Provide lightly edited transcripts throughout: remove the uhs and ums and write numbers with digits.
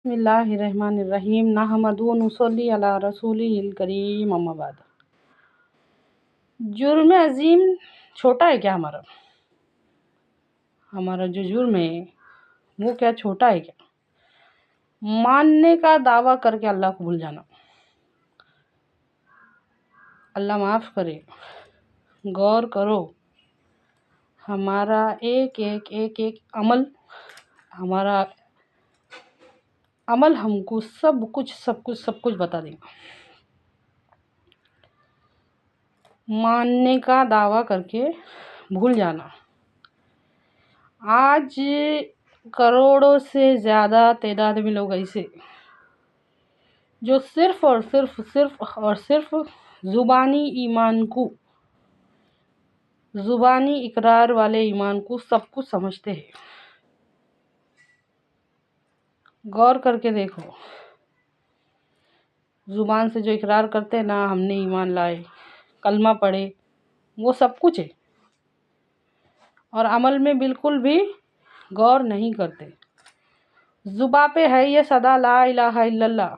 बिस्मिल्लाहिर्रहमानिर्रहीम नहमदु व नुसल्ली अला रसूलिल करीम अम्मा बाद। जुर्म अजीम छोटा है क्या? हमारा जो जुर्म है वो क्या छोटा है क्या? मानने का दावा करके अल्लाह को भूल जाना। अल्लाह माफ़ करे। गौर करो, हमारा एक एक एक एक हमारा अमल हमको सब कुछ बता देगा। मानने का दावा करके भूल जाना। आज करोड़ों से ज़्यादा तादाद में लोग ऐसे जो सिर्फ़ और सिर्फ ज़ुबानी इकरार वाले ईमान को सब कुछ समझते हैं। गौर करके देखो, ज़ुबान से जो इकरार करते हैं ना, हमने ईमान लाए, कलमा पढ़े, वो सब कुछ है, और अमल में बिल्कुल भी गौर नहीं करते। ज़ुबां पे है ये सदा ला इलाहा इल्लल्लाह,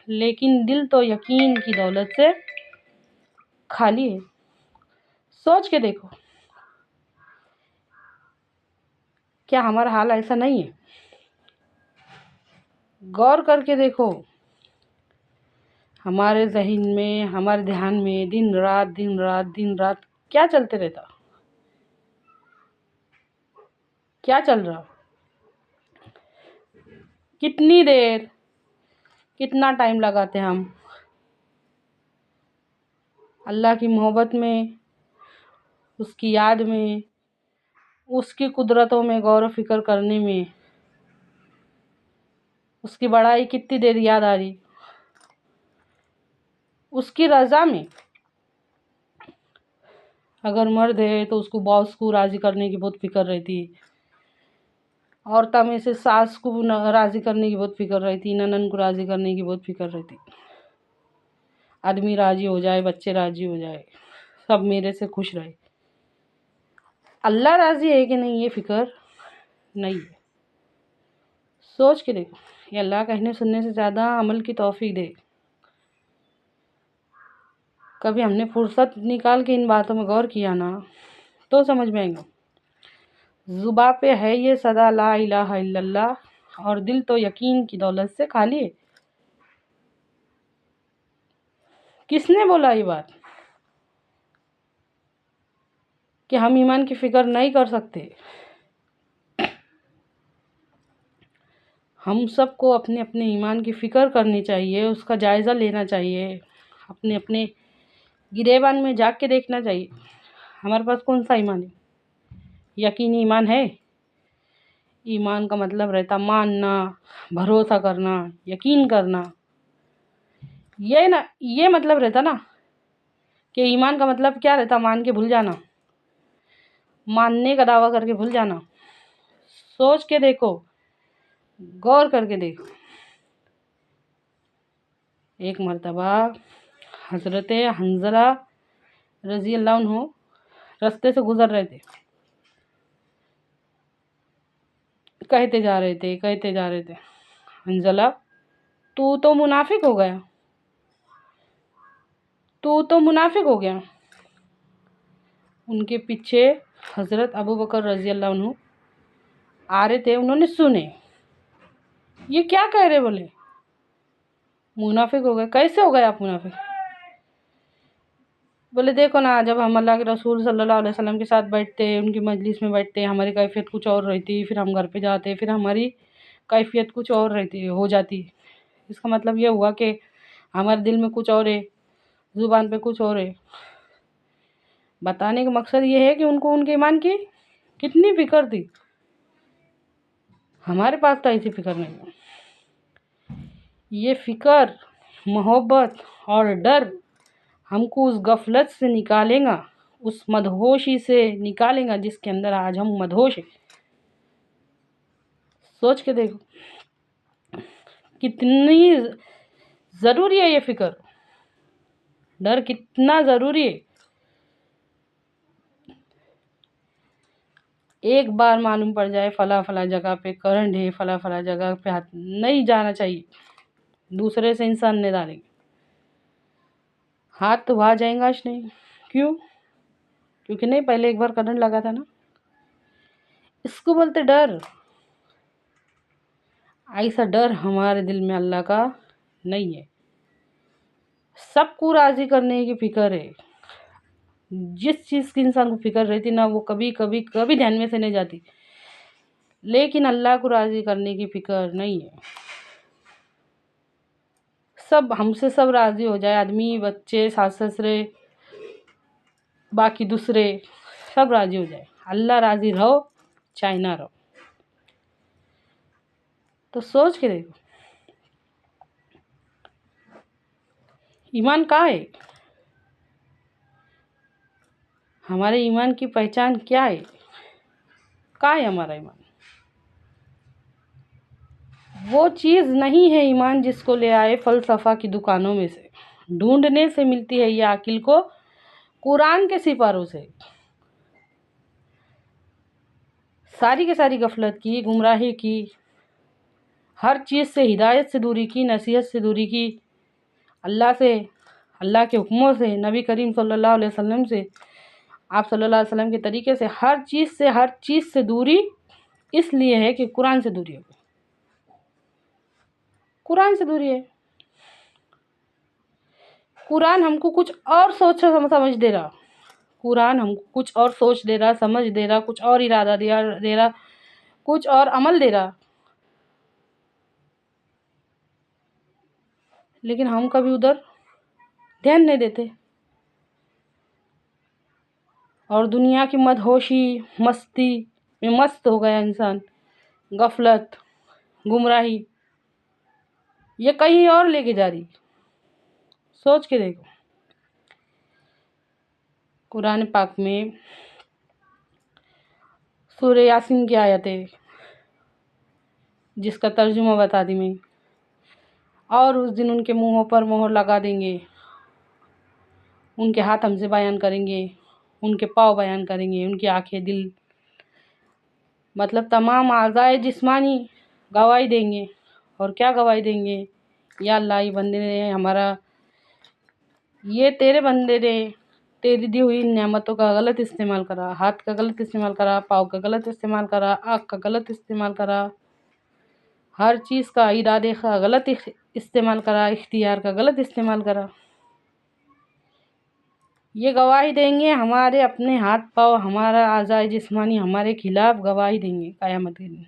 लेकिन दिल तो यकीन की दौलत से खाली है। सोच के देखो, क्या हमारा हाल ऐसा नहीं है? गौर करके देखो, हमारे ज़हन में, हमारे ध्यान में दिन रात क्या चलते रहता? क्या चल रहा? कितनी देर, कितना टाइम लगाते हम अल्लाह की मोहब्बत में, उसकी याद में, उसकी कुदरतों में गौर व फिक्र करने में। उसकी बड़ाई कितनी देर याद आ रही, उसकी रज़ा में। अगर मर्द है तो उसको बॉस को राज़ी करने की बहुत फिक्र रहती, औरता में से सास को राज़ी करने की बहुत फिक्र रहती, ननन को राज़ी करने की बहुत फिक्र रहती। आदमी राज़ी हो जाए, बच्चे राज़ी हो जाए, सब मेरे से खुश रहे। अल्लाह राज़ी है कि नहीं, ये फिक्र नहीं है। सोच के देखो, ये अल्लाह कहने सुनने से ज़्यादा अमल की तौफीक दे। कभी हमने फुर्सत निकाल के इन बातों में गौर किया ना, तो समझ में आएगा। ज़ुबां पे है ये सदा ला इलाहा इल्लल्लाह, और दिल तो यकीन की दौलत से खाली है। किसने बोला ये बात कि हम ईमान की फिक्र नहीं कर सकते? हम सबको अपने अपने ईमान की फ़िक्र करनी चाहिए, उसका जायज़ा लेना चाहिए, अपने अपने गिरेबान में झाँक के देखना चाहिए, हमारे पास कौन सा ईमान है। यकीनी ईमान है। ईमान का मतलब रहता मानना, भरोसा करना, यकीन करना। ये मतलब रहता ना कि ईमान का मतलब क्या रहता? मान के भूल जाना, मानने का दावा करके भूल जाना। सोच के देखो, गौर करके देखो। एक मर्तबा हज़रत हंज़ला रज़ी अल्लाह अन्हु रास्ते से गुज़र रहे थे। कहते जा रहे थे, हंज़ला तू तो मुनाफिक हो गया। उनके पीछे हज़रत अबू बकर रज़ी अल्लाह अन्हु आ रहे थे। उन्होंने सुने, ये क्या कह रहे? बोले मुनाफिक हो गए। कैसे हो गए आप मुनाफिक? बोले देखो ना, जब हम अल्लाह के रसूल सल्लल्लाहु अलैहि वसल्लम के साथ बैठते, उनकी मजलिस में बैठते, हमारी कैफियत कुछ और रहती, फिर हम घर पे जाते, फिर हमारी कैफियत कुछ और रहती हो जाती। इसका मतलब ये हुआ कि हमारे दिल में कुछ और है, ज़ुबान पे कुछ और है। बताने का मकसद ये है कि उनको उनके ईमान की कितनी फ़िक्र थी। हमारे पास तो ऐसी फ़िक्र नहीं है। ये फ़िक्र, मोहब्बत और डर हमको उस गफलत से निकालेगा, उस मदहोशी से निकालेगा जिसके अंदर आज हम मदहोश हैं। सोच के देखो, कितनी ज़रूरी है ये फ़िक्र, डर कितना ज़रूरी है। एक बार मालूम पड़ जाए फला फला जगह पे करंट है, फला फला जगह पे हाथ नहीं जाना चाहिए, दूसरे से इंसान नहीं डालेंगे, हाथ तो वहाँ जाएगा नहीं। क्यों? क्योंकि नहीं, पहले एक बार करंट लगा था ना। इसको बोलते डर। ऐसा डर हमारे दिल में अल्लाह का नहीं है। सबको राज़ी करने की फ़िक्र है। जिस चीज़ की इंसान को फ़िक्र रहती ना, वो कभी कभी कभी ध्यान में से नहीं जाती, लेकिन अल्लाह को राज़ी करने की फ़िक्र नहीं है। सब हमसे सब राज़ी हो जाए, आदमी, बच्चे, सास ससुरे, बाकी दूसरे सब राज़ी हो जाए, अल्लाह राज़ी रहो चाहे ना रहो। तो सोच के देखो, ईमान कहाँ है? हमारे ईमान की पहचान क्या है? कहाँ है हमारा ईमान? वो चीज़ नहीं है ईमान जिसको ले आए फ़लसफ़ा की दुकानों में से, ढूंढने से मिलती है ये आकिल को कुरान के सिपारों से। सारी की सारी गफलत की, गुमराही की, हर चीज़ से, हिदायत से दूरी की, नसीहत से दूरी की, अल्लाह से, अल्लाह के हुक्मों से, नबी करीम सल्लल्लाहु अलैहि वसल्लम से, आप सल्लल्लाहु अलैहि वसल्लम के तरीके से, हर चीज़ से दूरी इसलिए है कि कुरान से दूरी है। कुरान से दूरी है। कुरान हमको कुछ और सोच समझ दे रहा, कुरान हमको कुछ और सोच दे रहा, समझ दे रहा, कुछ और इरादा दे रहा, कुछ और अमल दे रहा, लेकिन हम कभी उधर ध्यान नहीं देते और दुनिया की मदहोशी मस्ती में मस्त हो गया इंसान। गफलत, गुमराही ये कहीं और लेके जा रही। सोच के देखो, कुरान पाक में सूरह यासीन की आयतें जिसका तर्जुमा बता दी मैं, और उस दिन उनके मुंहों पर मोहर लगा देंगे, उनके हाथ हमसे बयान करेंगे, उनके पाँव बयान करेंगे, उनकी आंखें, दिल, मतलब तमाम आज़ाए जिस्मानी गवाही देंगे। और क्या गवाही देंगे? या अल्लाह, ये बंदे ने हमारा, ये तेरे बंदे ने तेरी दी हुई नेमतों का गलत इस्तेमाल करा, हाथ का गलत इस्तेमाल करा, पाँव का गलत इस्तेमाल करा, आँख का गलत इस्तेमाल करा, हर चीज़ का, इरादे का गलत इस्तेमाल करा, इख्तियार का गलत इस्तेमाल करा। ये गवाही देंगे, हमारे अपने हाथ पाँव, हमारा आज़ाए जिस्मानी हमारे खिलाफ गवाही देंगे क़यामत के दिन।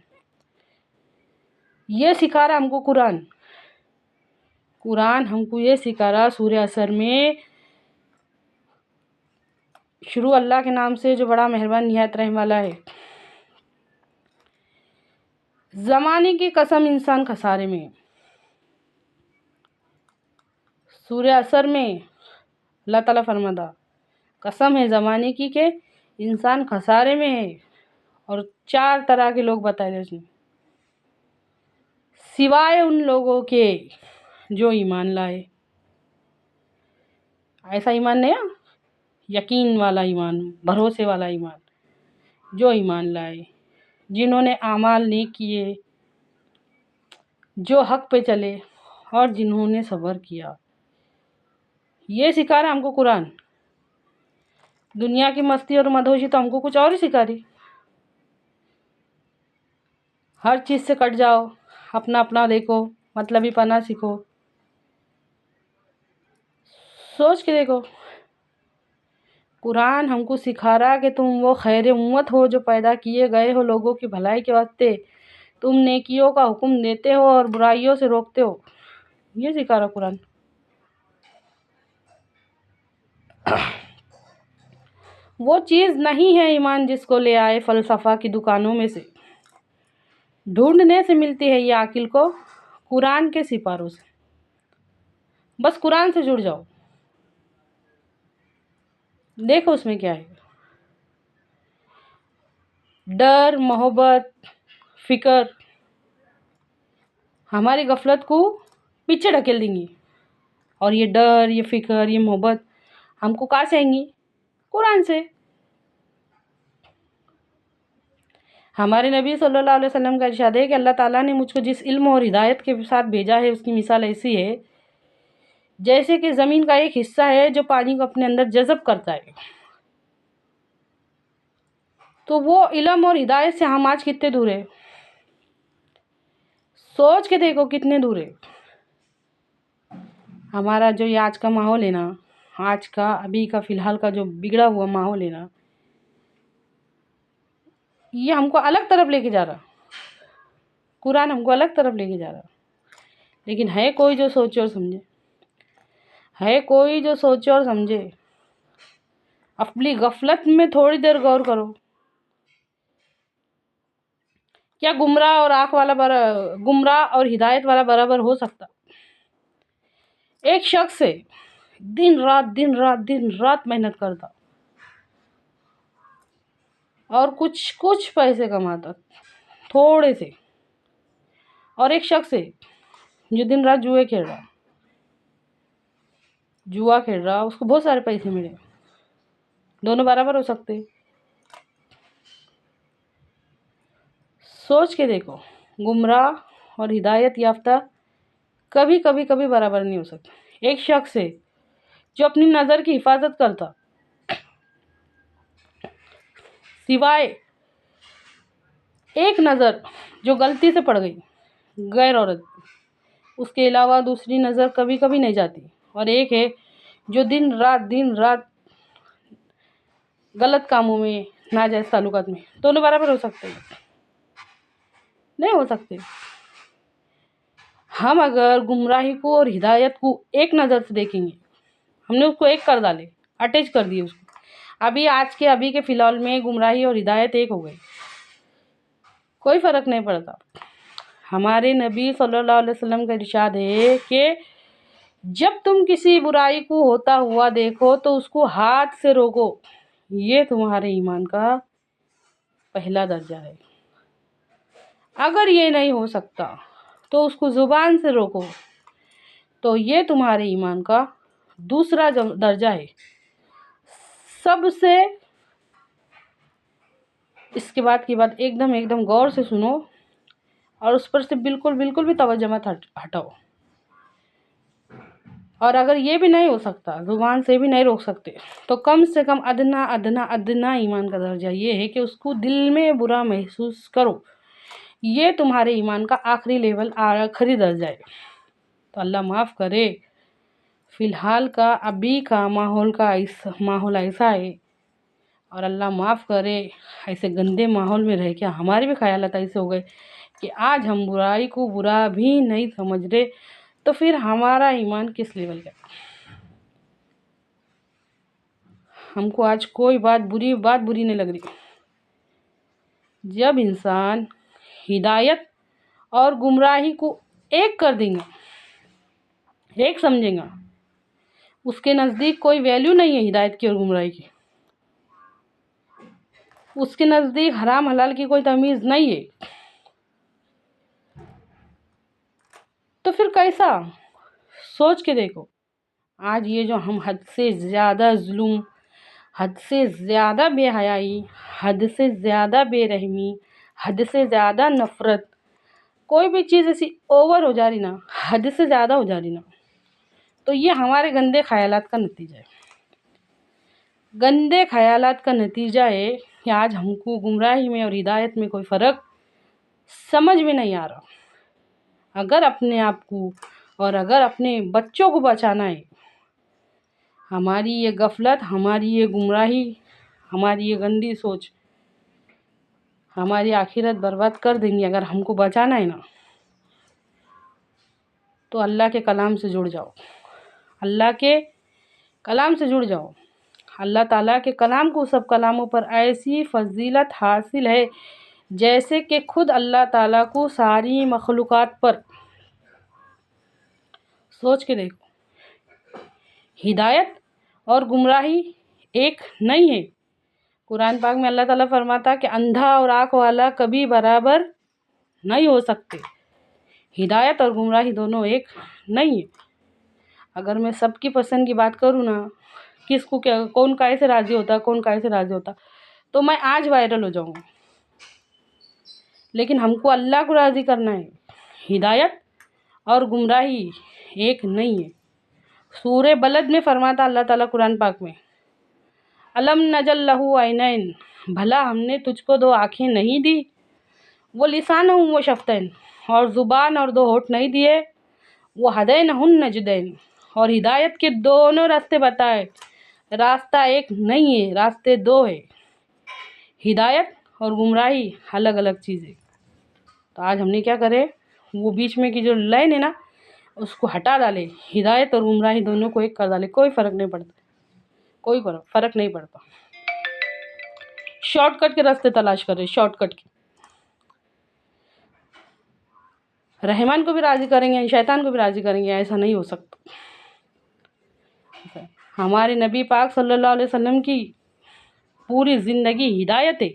ये सिखा रहा हमको कुरान। कुरान हमको ये सिखा रहा सूरह असर में, शुरू अल्लाह के नाम से जो बड़ा मेहरबान निहायत रहम वाला है। ज़माने की कसम इंसान खसारे में। सूरह असर में अल्लाह ताला फरमाता, कसम है ज़माने की के इंसान खसारे में है। और 4 तरह के लोग बताए उसने, सिवाय उन लोगों के जो ईमान लाए। ऐसा ईमान नहीं, यकीन वाला ईमान, भरोसे वाला ईमान, जो ईमान लाए, जिन्होंने आमाल नेक किए, जो हक पे चले और जिन्होंने सब्र किया। ये सिखा रहा हमको कुरान। दुनिया की मस्ती और मदहोशी तो हमको कुछ और ही सिखा रही। हर चीज़ से कट जाओ, अपना अपना देखो, मतलब ही पना सीखो। सोच के देखो, कुरान हमको सिखा रहा कि तुम वो खैर उम्मत हो जो पैदा किए गए हो लोगों की भलाई के वास्ते। तुम नेकियों का हुक्म देते हो और बुराइयों से रोकते हो। ये सिखा रहा कुरान। वो चीज़ नहीं है ईमान जिसको ले आए फ़लसफ़ा की दुकानों में से, ढूंढने से मिलती है ये आकिल को कुरान के सिपारों से। बस कुरान से जुड़ जाओ, देखो उसमें क्या है। डर, मोहब्बत, फ़िक्र हमारी गफलत को पीछे ढकेल देंगी। और ये डर, ये फ़िक्र, ये मोहब्बत हमको कहाँ से आएंगी? कुरान से। हमारे नबी सल्लल्लाहु अलैहि वसल्लम का इरशाद है कि अल्लाह ताला ने मुझको जिस इल्म और हिदायत के साथ भेजा है उसकी मिसाल ऐसी है जैसे कि ज़मीन का एक हिस्सा है जो पानी को अपने अंदर जज़ब करता है। तो वो इल्म और हिदायत से हम आज कितने दूर है, सोच के देखो कितने दूर है। हमारा जो ये आज का माहौल है ना, आज का अभी का फ़िलहाल का जो बिगड़ा हुआ माहौल है ना, ये हमको अलग तरफ लेके जा रहा। कुरान हमको अलग तरफ लेके जा रहा। लेकिन है कोई जो सोचे और समझे, है कोई जो सोचे और समझे। अपनी गफलत में थोड़ी देर गौर करो। क्या गुमराह और हिदायत वाला बराबर हो सकता? एक शख्स है दिन रात मेहनत करता और कुछ पैसे कमाता थोड़े से, और एक शख्स है जो दिन रात जुआ खेल रहा उसको बहुत सारे पैसे मिले। दोनों बराबर हो सकते? सोच के देखो। गुमराह और हिदायत याफ्ता कभी बराबर नहीं हो सकते। एक शख्स है जो अपनी नज़र की हिफाजत करता, सिवाय एक नज़र जो गलती से पड़ गई गैर औरत, उसके अलावा दूसरी नज़र कभी नहीं जाती। और एक है जो दिन रात गलत कामों में, नाजायज़ ताल्लुकात में। दोनों बराबर हो सकते हैं? नहीं हो सकते। हम अगर गुमराही को और हिदायत को एक नज़र से देखेंगे, हमने उसको एक कर डाले, अटैच कर दिए उसको। अभी के फ़िलहाल में गुमराही और हिदायत एक हो गई, कोई फ़र्क नहीं पड़ता। हमारे नबी सल्लल्लाहु अलैहि वसल्लम का इरशाद है कि जब तुम किसी बुराई को होता हुआ देखो तो उसको हाथ से रोको, ये तुम्हारे ईमान का पहला दर्जा है। अगर ये नहीं हो सकता तो उसको ज़ुबान से रोको, तो ये तुम्हारे ईमान का दूसरा दर्जा है। सबसे इसके बाद की बात एकदम गौर से सुनो और उस पर से बिल्कुल भी तवज्जो मत हटाओ। और अगर ये भी नहीं हो सकता, ज़ुबान से भी नहीं रोक सकते, तो कम से कम अदना ईमान का दर्जा ये है कि उसको दिल में बुरा महसूस करो। ये तुम्हारे ईमान का आखिरी लेवल, आखिरी दर्जा है। तो अल्लाह माफ़ करे, फ़िलहाल का अभी का माहौल ऐसा है। और अल्लाह माफ़ करे, ऐसे गंदे माहौल में रह के हमारे भी ख़यालात ऐसे हो गए कि आज हम बुराई को बुरा भी नहीं समझ रहे, तो फिर हमारा ईमान किस लेवल का? हमको आज कोई बात बुरी नहीं लग रही। जब इंसान हिदायत और गुमराही को एक कर देगा, एक समझेगा, उसके नज़दीक कोई वैल्यू नहीं है हिदायत की और गुमराही की। उसके नज़दीक हराम हलाल की कोई तमीज़ नहीं है। तो फिर कैसा? सोच के देखो। आज ये जो हम हद से ज़्यादा जुल्म, हद से ज़्यादा बेहयाई, हद से ज़्यादा बेरहमी, हद से ज़्यादा नफ़रत, कोई भी चीज़ ऐसी ओवर हो जा रही ना, हद से ज़्यादा हो जा रही ना, तो ये हमारे गंदे ख़यालात का नतीजा है। गंदे ख़यालात का नतीजा है कि आज हमको गुमराही में और हिदायत में कोई फ़र्क समझ में नहीं आ रहा। अगर अपने आप को और अगर अपने बच्चों को बचाना है, हमारी ये गफलत, हमारी ये गुमराही, हमारी ये गंदी सोच हमारी आखिरत बर्बाद कर देंगी। अगर हमको बचाना है ना, तो अल्लाह के कलाम से जुड़ जाओ, अल्लाह के कलाम से जुड़ जाओ। अल्लाह ताला के कलाम को सब कलामों पर ऐसी फजीलत हासिल है जैसे कि खुद अल्लाह ताला को सारी मखलूक़ात पर। सोच के देखो, हिदायत और गुमराही एक नहीं है। कुरान पाक में अल्लाह ताला फरमाता कि अंधा और आँख वाला कभी बराबर नहीं हो सकते। हिदायत और गुमराही दोनों एक नहीं है। अगर मैं सबकी पसंद की बात करूँ ना, किसको क्या, कौन कैसे राज़ी होता, तो मैं आज वायरल हो जाऊँगी। लेकिन हमको अल्लाह को राज़ी करना है। हिदायत और गुमराही एक नहीं है। सूरे बलद में फरमाता अल्लाह ताला कुरान पाक में, अलम नजल लहू ऐनैन, भला हमने तुझको दो आँखें नहीं दी, वो लिसान हूँ वो शफ्तैन, और ज़ुबान और दो होठ नहीं दिए, वो हदैन हुन नजदैन, और हिदायत के दोनों रास्ते बताए। रास्ता एक नहीं है, रास्ते दो है। हिदायत और गुमराही अलग अलग चीज़ें। तो आज हमने क्या करे, वो बीच में की जो लाइन है ना उसको हटा डाले, हिदायत और गुमराही दोनों को एक कर डाले। कोई फ़र्क नहीं पड़ता, कोई फ़र्क नहीं पड़ता। शॉर्टकट के रास्ते तलाश कर रहे, शॉर्टकट के। रहमान को भी राज़ी करेंगे, शैतान को भी राज़ी करेंगे, ऐसा नहीं हो सकता। हमारे नबी पाक सल्लल्लाहु अलैहि वसल्लम की पूरी ज़िंदगी हिदायत है।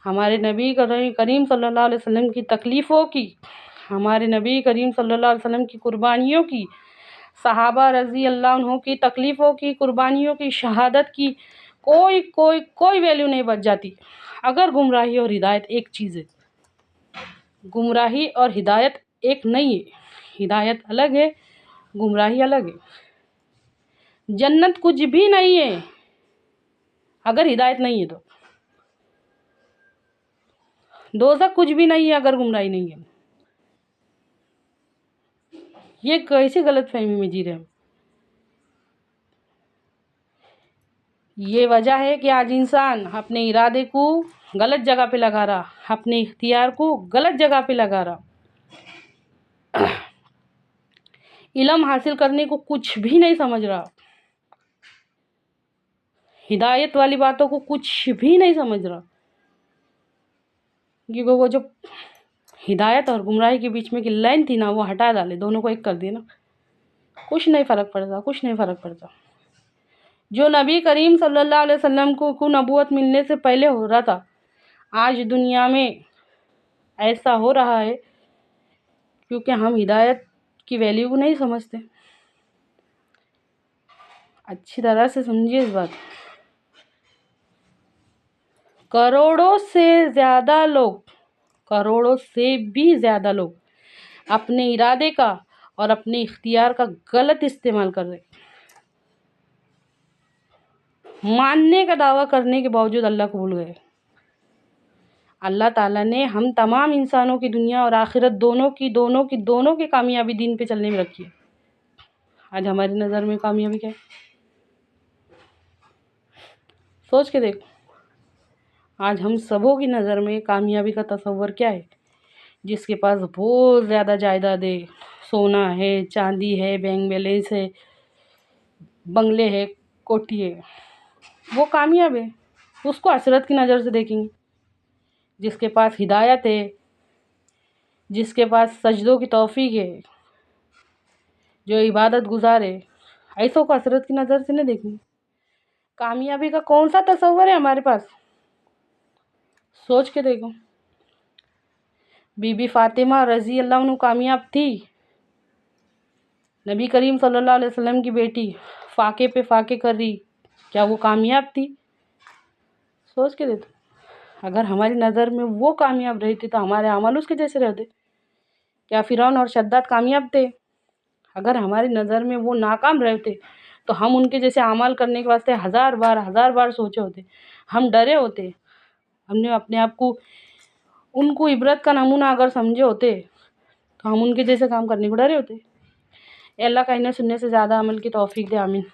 हमारे नबी करीम सल्लल्लाहु अलैहि वसल्लम की तकलीफ़ों की, हमारे नबी करीम सल्लल्लाहु अलैहि वसल्लम की कुर्बानियों की, सहाबा रज़ी अल्लाह अन्हुम की तकलीफ़ों की, कुर्बानियों की, शहादत की कोई वैल्यू नहीं बच जाती अगर गुमराही और हिदायत एक चीज़ है। गुमराही और हिदायत एक नहीं है। हिदायत अलग है, गुमराही अलग है। जन्नत कुछ भी नहीं है अगर हिदायत नहीं है तो, दोज़ख कुछ भी नहीं है अगर गुमराही नहीं है। ये कैसी गलतफहमी में जी रहे हम। ये वजह है कि आज इंसान अपने इरादे को गलत जगह पे लगा रहा, अपने इख्तियार को गलत जगह पे लगा रहा। इल्म हासिल करने को कुछ भी नहीं समझ रहा, हिदायत वाली बातों को कुछ भी नहीं समझ रहा, क्योंकि वो जो हिदायत और गुमराही के बीच में की लाइन थी ना वो हटा डाले, दोनों को एक कर दिया ना, कुछ नहीं फ़र्क पड़ता, कुछ नहीं फ़र्क पड़ता। जो नबी करीम सल्लल्लाहु अलैहि वसल्लम को नबूवत मिलने से पहले हो रहा था, आज दुनिया में ऐसा हो रहा है क्योंकि हम हिदायत की वैल्यू को नहीं समझते। अच्छी तरह से समझिए इस बात। करोड़ों से भी ज़्यादा लोग अपने इरादे का और अपने इख्तियार का गलत इस्तेमाल कर रहे, मानने का दावा करने के बावजूद अल्लाह को भूल गए। अल्लाह ताला ने हम तमाम इंसानों की दुनिया और आखिरत दोनों की कामयाबी दीन पे चलने में रखी है। आज हमारी नज़र में कामयाबी क्या है, सोच के देखो। आज हम सबों की नज़र में कामयाबी का तस्वर क्या है? जिसके पास बहुत ज़्यादा जायदाद है, सोना है, चांदी है, बैंक बैलेंस है, बंगले है, कोठी है, वो कामयाब है। उसको हसरत की नज़र से देखेंगे। जिसके पास हिदायत है, जिसके पास सजदों की तौफीक है, जो इबादत गुजार है, ऐसों को हसरत की नज़र से नहीं देखेंगे। कामयाबी का कौन सा तस्वर है हमारे पास, सोच के देखो। बीबी फातिमा रज़ी अल्लाह अन्हा कामयाब थी, नबी करीम सल्लल्लाहु अलैहि वसल्लम की बेटी फाके पे फाके कर रही, क्या वो कामयाब थी? सोच के देखो। अगर हमारी नज़र में वो कामयाब रही थी तो हमारे अमल उसके जैसे रहते। क्या फ़िरौन और शद्दाद कामयाब थे? अगर हमारी नज़र में वो नाकाम रहे थे तो हम उनके जैसे अमल करने के वास्ते हज़ार बार सोचे होते, हम डरे होते, हमने अपने आप को उनको इबरत का नमूना अगर समझे होते तो हम उनके जैसे काम करने को डरे होते। अल्लाह कहने सुनने से ज़्यादा अमल की तौफीक दे, आमीन।